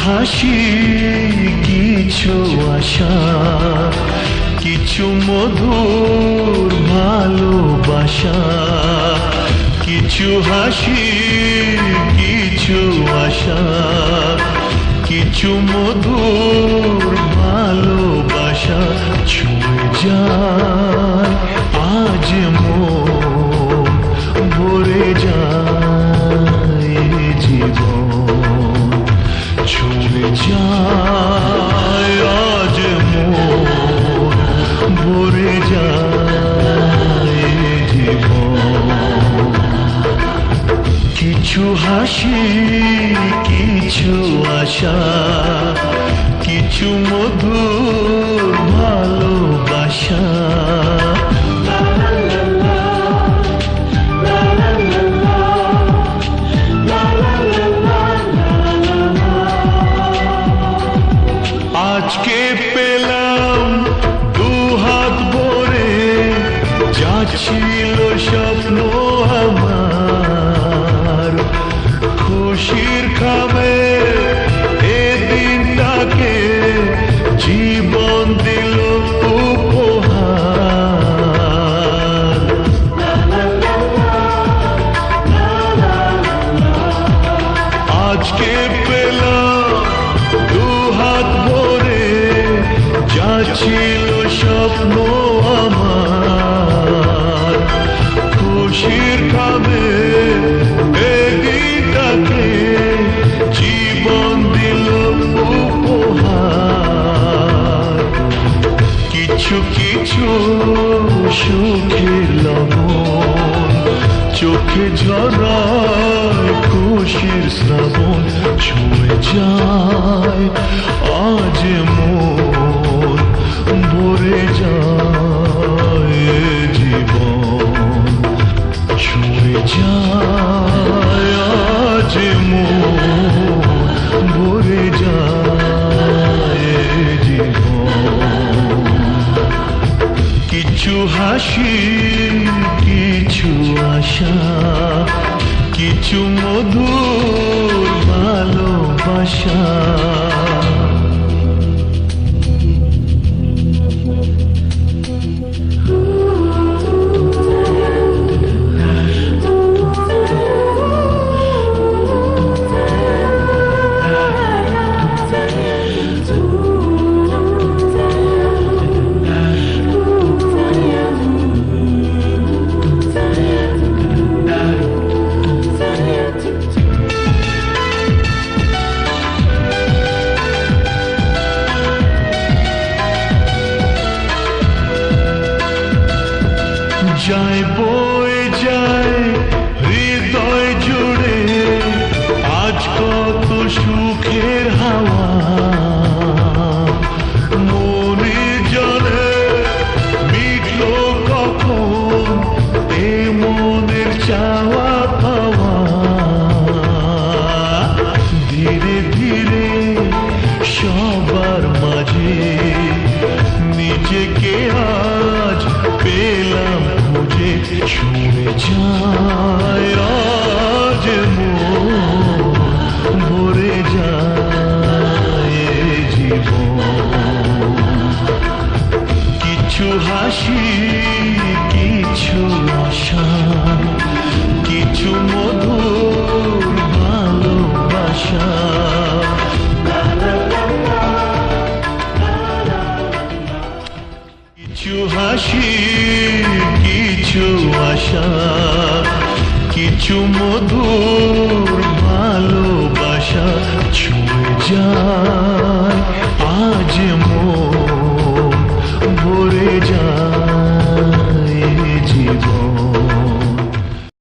হাসি, কিছু আশা, কিছু মধুর ভালোবাসা। কিছু হাসি, কিছু আশা, কিছু মধুর ভালোবাসা। ছুঁয়ে যায় আজ মন, ভরে যায় জীবন। ছুঁয়ে যায় আজ মন, ভরে যায় জীবন। কিছু হাসি, কিছু আশা, কিছু মধুর ভালোবাসা। আজকে পেলাম দুহাত ভরে, যা ছিল স্বপ্ন আমার। খুশির খাবে এ দিনটাকে, জীবন দিল উপহার। আজকে পেলাম দুহাত ভরে, যা ছিল স্বপ্ন আমার। খুশির খাবে এ দিনটাকে, জীবন দিল উপহার। কিছু কিছু সুখের লবণ, চোখে ঝরায় খুশির শ্রাবণ। ছুঁয়ে যায় আজ মন, ভরে যায় জীবন। ছুঁয়ে যায় আজ মন, ভরে যায় জীবন। কিছু হাসি, কিছু আশা, কিছু মধুর ভালোবাসা। যায় বয়ে যায় হৃদয় জুড়ে, আজ কত সুখের হাওয়া। মনে জলে মিটল কখন এ মনের চাওয়া পাওয়া। ধীরে ধীরে সবার মাঝে নিজেকে আজ পেলাম খুঁজে। ছুঁয়ে যায় আজ মন, ভরে যায় জীবন। কিছু হাসি, কিছু আশা, কিছু মধুর ভালোবাসা। কিছু হাসি, কিছু আশা, কিছু মধুর ভালোবাসা। ছুঁয়ে যায় আজ মন, ভরে যায় জীবন।